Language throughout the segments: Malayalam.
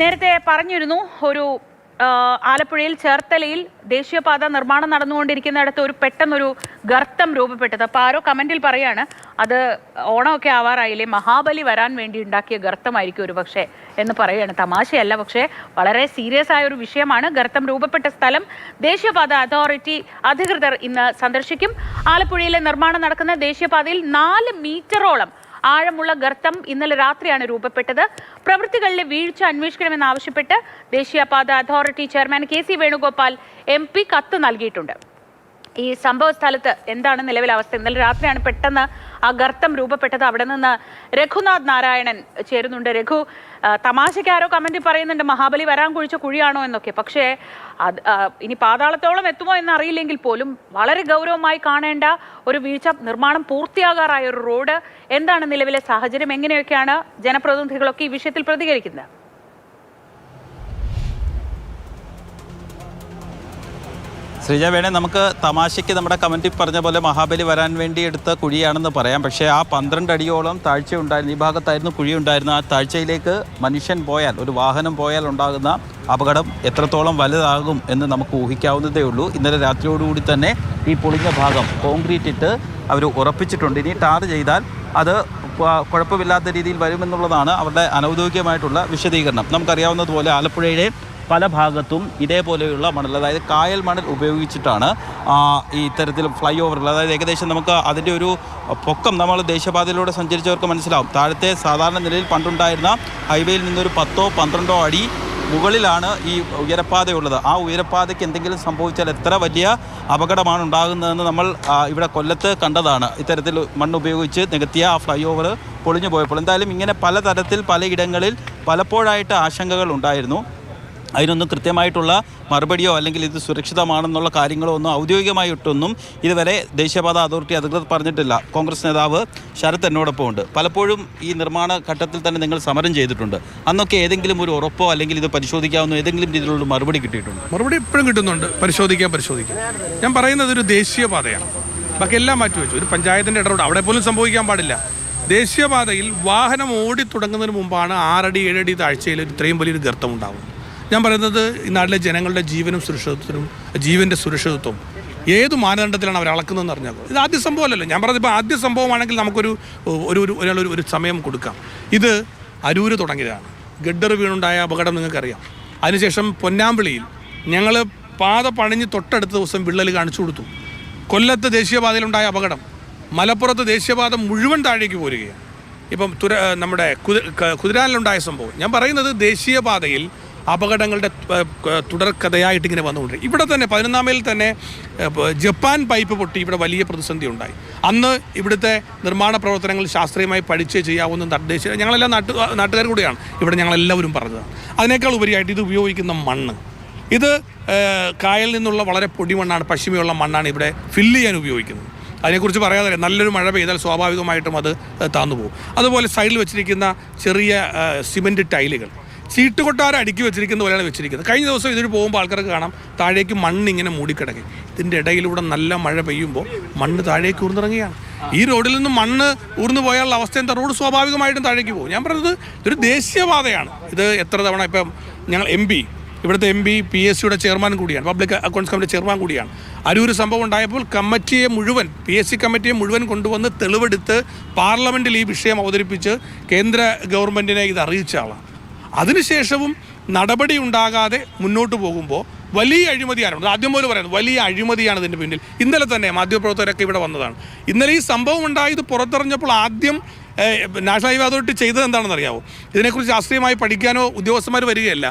നേരത്തെ പറഞ്ഞിരുന്നു ഒരു ആലപ്പുഴയിൽ ചേർത്തലയിൽ ദേശീയപാത നിർമ്മാണം നടന്നുകൊണ്ടിരിക്കുന്നിടത്ത് പെട്ടെന്നൊരു ഗർത്തം രൂപപ്പെട്ടത്. അപ്പോൾ ആരോ കമന്റിൽ പറയാണ് അത് ഓണമൊക്കെ ആവാറായില്ലേ, മഹാബലി വരാൻ വേണ്ടി ഉണ്ടാക്കിയ ഗർത്തമായിരിക്കും ഒരു പക്ഷേ എന്ന് പറയുകയാണ്. തമാശയല്ല, പക്ഷേ വളരെ സീരിയസ് ആയ ഒരു വിഷയമാണ്. ഗർത്തം രൂപപ്പെട്ട സ്ഥലം ദേശീയപാത അതോറിറ്റി അധികൃതർ ഇന്ന് സന്ദർശിക്കും. ആലപ്പുഴയിലെ നിർമ്മാണം നടക്കുന്ന ദേശീയപാതയിൽ 4 മീറ്ററോളം ആഴമുള്ള ഗർത്തം ഇന്നലെ രാത്രിയാണ് രൂപപ്പെട്ടത്. പ്രവൃത്തികളിലെ വീഴ്ച അന്വേഷിക്കണമെന്നാവശ്യപ്പെട്ട് ദേശീയപാത authority chairman KC Venugopal MP കത്ത് നൽകിയിട്ടുണ്ട്. ഈ സംഭവ സ്ഥലത്ത് എന്താണ് നിലവിലെ അവസ്ഥ? ഇന്നലെ രാത്രിയാണ് പെട്ടെന്ന് ആ ഗർത്തം രൂപപ്പെട്ടത്. അവിടെ നിന്ന് രഘുനാഥ് നാരായണൻ ചേരുന്നുണ്ട്. രഘു, തമാശയ്ക്ക് ആരോ കമന്റിൽ പറയുന്നുണ്ട് മഹാബലി വരാൻ കുഴിച്ച കുഴിയാണോ എന്നൊക്കെ. പക്ഷേ ഇനി പാതാളത്തോളം എത്തുമോ എന്നറിയില്ലെങ്കിൽ പോലും വളരെ ഗൗരവമായി കാണേണ്ട ഒരു വീഴ്ച. നിർമ്മാണം പൂർത്തിയാകാറായ ഒരു റോഡ്. എന്താണ് നിലവിലെ സാഹചര്യം? എങ്ങനെയൊക്കെയാണ് ജനപ്രതിനിധികളൊക്കെ ഈ വിഷയത്തിൽ പ്രതികരിക്കുന്നത്? ശ്രീജ, വേണേ നമുക്ക് തമാശയ്ക്ക് നമ്മുടെ കമൻറ്റിൽ പറഞ്ഞ പോലെ മഹാബലി വരാൻ വേണ്ടി എടുത്ത കുഴിയാണെന്ന് പറയാം. പക്ഷേ ആ 12 അടിയോളം താഴ്ച ഉണ്ടായിരുന്നു. ഈ ഭാഗത്തായിരുന്നു കുഴി ഉണ്ടായിരുന്നു. ആ താഴ്ചയിലേക്ക് മനുഷ്യൻ പോയാൽ, ഒരു വാഹനം പോയാൽ ഉണ്ടാകുന്ന അപകടം എത്രത്തോളം വലുതാകും എന്ന് നമുക്ക് ഊഹിക്കാവുന്നതേ ഉള്ളൂ. ഇന്നലെ രാത്രിയോടുകൂടി തന്നെ ഈ പൊളിഞ്ഞ ഭാഗം കോൺക്രീറ്റ് ഇട്ട് അവർ ഉറപ്പിച്ചിട്ടുണ്ട്. ഇനി ടാർ ചെയ്താൽ അത് കുഴപ്പമില്ലാത്ത രീതിയിൽ വരുമെന്നുള്ളതാണ് അവരുടെ അനൗദ്യോഗികമായിട്ടുള്ള വിശദീകരണം. നമുക്കറിയാവുന്നതുപോലെ ആലപ്പുഴയുടെ പല ഭാഗത്തും ഇതേപോലെയുള്ള മണൽ, അതായത് കായൽ മണൽ ഉപയോഗിച്ചിട്ടാണ് ഈ ഇത്തരത്തിൽ ഫ്ലൈ ഓവറുകൾ, അതായത് ഏകദേശം നമുക്ക് അതിൻ്റെ ഒരു പൊക്കം നമ്മൾ ദേശീയപാതയിലൂടെ സഞ്ചരിച്ചവർക്ക് മനസ്സിലാവും. താഴത്തെ സാധാരണ നിലയിൽ പണ്ടുണ്ടായിരുന്ന ഹൈവേയിൽ നിന്നൊരു 10-12 അടി മുകളിലാണ് ഈ ഉയരപ്പാതയുള്ളത്. ആ ഉയരപ്പാതയ്ക്ക് എന്തെങ്കിലും സംഭവിച്ചാൽ എത്ര വലിയ അപകടമാണ് ഉണ്ടാകുന്നതെന്ന് നമ്മൾ ഇവിടെ കൊല്ലത്ത് കണ്ടതാണ്. ഇത്തരത്തിൽ മണ്ണ് ഉപയോഗിച്ച് നികത്തിയ ആ ഫ്ലൈ ഓവർ പൊളിഞ്ഞു പോയപ്പോൾ എന്തായാലും ഇങ്ങനെ പലതരത്തിൽ പലയിടങ്ങളിൽ പലപ്പോഴായിട്ട് ആശങ്കകൾ ഉണ്ടായിരുന്നു. അതിനൊന്നും കൃത്യമായിട്ടുള്ള മറുപടിയോ അല്ലെങ്കിൽ ഇത് സുരക്ഷിതമാണെന്നുള്ള കാര്യങ്ങളോ ഒന്നും ഔദ്യോഗികമായിട്ടൊന്നും ഇതുവരെ ദേശീയപാത അതോറിറ്റി അധികൃതർ പറഞ്ഞിട്ടില്ല. കോൺഗ്രസ് നേതാവ് ശരത് എന്നോടൊപ്പം ഉണ്ട്. പലപ്പോഴും ഈ നിർമ്മാണ ഘട്ടത്തിൽ തന്നെ നിങ്ങൾ സമരം ചെയ്തിട്ടുണ്ട്. അന്നൊക്കെ ഏതെങ്കിലും ഒരു ഉറപ്പോ അല്ലെങ്കിൽ ഇത് പരിശോധിക്കാവുന്ന ഏതെങ്കിലും രീതിയിലുള്ള മറുപടി കിട്ടിയിട്ടുണ്ട്? മറുപടി ഇപ്പോഴും കിട്ടുന്നുണ്ട്. പരിശോധിക്കാം. ഞാൻ പറയുന്നത് ഒരു ദേശീയപാതയാണ്. ബാക്കി എല്ലാം മാറ്റിവെച്ചു. ഒരു പഞ്ചായത്തിൻ്റെ ഇടപെടൽ അവിടെ പോലും സംഭവിക്കാൻ പാടില്ല. ദേശീയപാതയിൽ വാഹനം ഓടി തുടങ്ങുന്നതിന് മുമ്പാണ് 6 അടി 7 അടി താഴ്ചയിൽ ഇത്രയും വലിയൊരു ഗർത്തം ഉണ്ടാവും. ഞാൻ പറയുന്നത് ഈ നാട്ടിലെ ജനങ്ങളുടെ ജീവനും സുരക്ഷിതത്വവും, ജീവൻ്റെ സുരക്ഷിതത്വം ഏത് മാനദണ്ഡത്തിലാണ് അവർ അളക്കുന്നതെന്ന് അറിഞ്ഞാൽ ഇത് ആദ്യ സംഭവമല്ലല്ലോ. ഞാൻ പറഞ്ഞത് ഇപ്പോൾ ആദ്യ സംഭവമാണെങ്കിൽ നമുക്കൊരു ഒരു സമയം കൊടുക്കാം. ഇത് അരൂര് തുടങ്ങിയതാണ്. ഗഡ്ഡർ വീണുണ്ടായ അപകടം നിങ്ങൾക്കറിയാം. അതിനുശേഷം പൊന്നാമ്പിളിയിൽ ഞങ്ങൾ പാത പണിഞ്ഞ് തൊട്ടടുത്ത ദിവസം വിള്ളൽ കാണിച്ചു കൊടുത്തു. കൊല്ലത്ത് ദേശീയപാതയിലുണ്ടായ അപകടം, മലപ്പുറത്ത് ദേശീയപാത മുഴുവൻ താഴേക്ക് പോരുകയാണ്. ഇപ്പം നമ്മുടെ കുതിരാനിലുണ്ടായ സംഭവം. ഞാൻ പറയുന്നത് ദേശീയപാതയിൽ അപകടങ്ങളുടെ തുടർക്കഥയായിട്ട് ഇങ്ങനെ വന്നുകൊണ്ടിരിക്കും. ഇവിടെ തന്നെ 11-ാം മൈലിൽ തന്നെ ജപ്പാൻ പൈപ്പ് പൊട്ടി ഇവിടെ വലിയ പ്രതിസന്ധി ഉണ്ടായി. അന്ന് ഇവിടുത്തെ നിർമ്മാണ പ്രവർത്തനങ്ങൾ ശാസ്ത്രീയമായി പഠിച്ചേ ചെയ്യാവുന്ന നിർദ്ദേശം ഞങ്ങളെല്ലാം നാട്ടുകാർ കൂടെയാണ് ഇവിടെ ഞങ്ങളെല്ലാവരും പറഞ്ഞത്. അതിനേക്കാൾ ഉപരിയായിട്ട് ഇത് ഉപയോഗിക്കുന്ന മണ്ണ്, ഇത് കായലിൽ നിന്നുള്ള വളരെ പൊടിമണ്ണാണ്, പശിമയുള്ള മണ്ണാണ് ഇവിടെ ഫില്ല് ചെയ്യാൻ ഉപയോഗിക്കുന്നത്. അതിനെക്കുറിച്ച് പറയാതെ നല്ലൊരു മഴ പെയ്താൽ സ്വാഭാവികമായിട്ടും അത് താന്നു പോകും. അതുപോലെ സൈഡിൽ വെച്ചിരിക്കുന്ന ചെറിയ സിമൻറ്റ് ടൈലുകൾ ചീട്ടുകൊട്ടാരം അടുക്കി വെച്ചിരിക്കുന്ന പോലെയാണ് വെച്ചിരിക്കുന്നത്. കഴിഞ്ഞ ദിവസം ഇതിന് പോകുമ്പോൾ ആൾക്കാർക്ക് കാണാം താഴേക്ക് മണ്ണിങ്ങനെ മൂടിക്കിടക്കും. ഇതിൻ്റെ ഇടയിലൂടെ നല്ല മഴ പെയ്യുമ്പോൾ മണ്ണ് താഴേക്ക് ഊർന്നിറങ്ങുകയാണ്. ഈ റോഡിൽ നിന്ന് മണ്ണ് ഊർന്നു പോയാലുള്ള അവസ്ഥ എന്താ? റോഡ് സ്വാഭാവികമായിട്ടും താഴേക്ക് പോകും. ഞാൻ പറഞ്ഞത് ഇതൊരു ദേശീയപാതയാണ്. ഇത് എത്ര തവണ ഇപ്പം ഞങ്ങൾ ഇവിടുത്തെ MP PSCയുടെ ചെയർമാൻ കൂടിയാണ്, പബ്ലിക് അക്കൗണ്ട്സ് കമ്മിറ്റി ചെയർമാൻ കൂടിയാണ്. അരൂർ സംഭവം ഉണ്ടായപ്പോൾ PSC കമ്മിറ്റിയെ മുഴുവൻ കൊണ്ടുവന്ന് തെളിവെടുത്ത് പാർലമെൻറ്റിൽ ഈ വിഷയം അവതരിപ്പിച്ച് കേന്ദ്ര ഗവൺമെൻറ്റിനെ ഇത് അറിയിച്ച ആളാണ്. അതിനുശേഷവും നടപടി ഉണ്ടാകാതെ മുന്നോട്ട് പോകുമ്പോൾ വലിയ അഴിമതിയാണ്. ആദ്യം പോലെ പറയുന്നത് വലിയ അഴിമതിയാണ് ഇതിൻ്റെ പിന്നിൽ. ഇന്നലെ തന്നെ മാധ്യമപ്രവർത്തകരൊക്കെ ഇവിടെ വന്നതാണ്. ഇന്നലെ ഈ സംഭവം ഉണ്ടായത് പുറത്തറിഞ്ഞപ്പോൾ ആദ്യം നാഷണൽ ഹൈവേ അതോറിറ്റി ചെയ്തത് എന്താണെന്ന് അറിയാമോ? ഇതിനെക്കുറിച്ച് ശാസ്ത്രീയമായി പഠിക്കാനോ ഉദ്യോഗസ്ഥന്മാർ വരികയല്ല.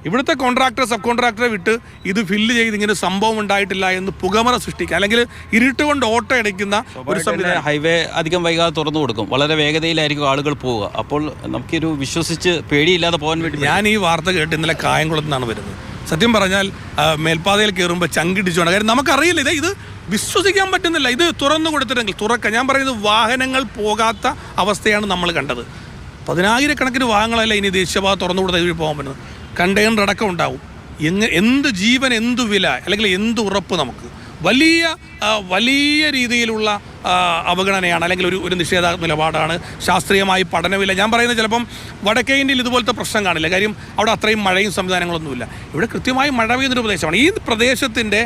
ഇവിടുത്തെ കോൺട്രാക്ടർ സബ് കോൺട്രാക്ടറെ വിട്ട് ഇത് ഫില്ല് ചെയ്ത് ഇങ്ങനെ സംഭവം ഉണ്ടായിട്ടില്ല എന്ന് പുകമറ സൃഷ്ടിക്കുക, അല്ലെങ്കിൽ ഇരുട്ടുകൊണ്ട് ഓട്ടം അടിക്കുന്ന ഒരു സംവിധാനം. ഹൈവേ അധികം വൈകാതെ തുറന്നു കൊടുക്കും. വളരെ വേഗതയിലായിരിക്കും ആളുകൾ പോവുക. അപ്പോൾ നമുക്കൊരു വിശ്വസിച്ച് പേടിയില്ലാതെ പോകാൻ വേണ്ടി. ഞാൻ ഈ വാർത്ത കേട്ട് ഇന്നലെ കായംകുളത്ത് നിന്നാണ് വരുന്നത്. സത്യം പറഞ്ഞാൽ മേൽപ്പാതയിൽ കയറുമ്പോൾ ചങ്കിടിച്ചുകൊണ്ട്, കാര്യം നമുക്കറിയില്ല, ഇത് വിശ്വസിക്കാൻ പറ്റുന്നില്ല. ഇത് തുറന്നു കൊടുത്തിട്ടെങ്കിൽ ഞാൻ പറയുന്നത് വാഹനങ്ങൾ പോകാത്ത അവസ്ഥയാണ് നമ്മൾ കണ്ടത്. 10,000-കണക്കിന് വാഹനങ്ങളല്ല ഇനി ദേശീയപാത തുറന്നു കൊടുത്ത ഇതിൽ പോകാൻ പറ്റുന്നത്. കണ്ടെയ്നർ അടക്കം ഉണ്ടാവും. എന്ത് ജീവൻ, എന്ത് വില, അല്ലെങ്കിൽ എന്ത് ഉറപ്പ് നമുക്ക്? വലിയ രീതിയിലുള്ള അവഗണനയാണ്, അല്ലെങ്കിൽ ഒരു നിഷേധ നിലപാടാണ്. ശാസ്ത്രീയമായി പഠനമില്ല. ഞാൻ പറയുന്നത് ചിലപ്പം വടക്കേ ഇന്ത്യയിൽ ഇതുപോലത്തെ പ്രശ്നം കാണില്ല, കാര്യം അവിടെ അത്രയും മഴയും സംവിധാനങ്ങളൊന്നുമില്ല. ഇവിടെ കൃത്യമായി മഴ പെയ്യുന്നൊരു പ്രദേശമാണ്. ഈ പ്രദേശത്തിൻ്റെ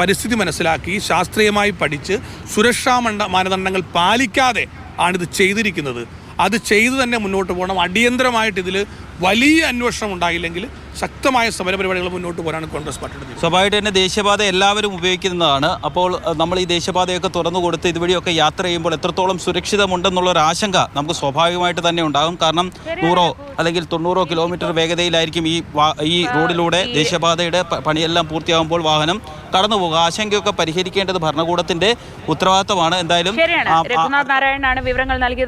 പരിസ്ഥിതി മനസ്സിലാക്കി ശാസ്ത്രീയമായി പഠിച്ച് സുരക്ഷാ മാനദണ്ഡങ്ങൾ പാലിക്കാതെ ആണിത് ചെയ്തിരിക്കുന്നത്. അത് ചെയ്തു തന്നെ മുന്നോട്ട് പോകണം. അടിയന്തരമായിട്ട് ഇതിൽ വലിയ അന്വേഷണം ഉണ്ടായില്ലെങ്കിൽ ശക്തമായ സമരപരിപാടികൾ മുന്നോട്ട് പോകാനാണ് കോൺഗ്രസ് പാർട്ടിയുടെ. സ്വാഭാവികമായിട്ട് തന്നെ ദേശീയപാത എല്ലാവരും ഉപയോഗിക്കുന്നതാണ്. അപ്പോൾ നമ്മൾ ഈ ദേശീയപാതയൊക്കെ തുറന്നു കൊടുത്ത് ഇതുവഴിയൊക്കെ യാത്ര ചെയ്യുമ്പോൾ എത്രത്തോളം സുരക്ഷിതമുണ്ടെന്നുള്ള ഒരു ആശങ്ക നമുക്ക് സ്വാഭാവികമായിട്ട് തന്നെ ഉണ്ടാകും. കാരണം 100 അല്ലെങ്കിൽ 90 കിലോമീറ്റർ വേഗതയിലായിരിക്കും ഈ റോഡിലൂടെ ദേശീയപാതയുടെ പണിയെല്ലാം പൂർത്തിയാകുമ്പോൾ വാഹനം കടന്നു പോകുക. ആശങ്കയൊക്കെ പരിഹരിക്കേണ്ടത് ഭരണകൂടത്തിന്റെ ഉത്തരവാദിത്തമാണ്. എന്തായാലും രഘുനാഥ് നാരായണനാണ് വിവരങ്ങൾ നൽകിയത്.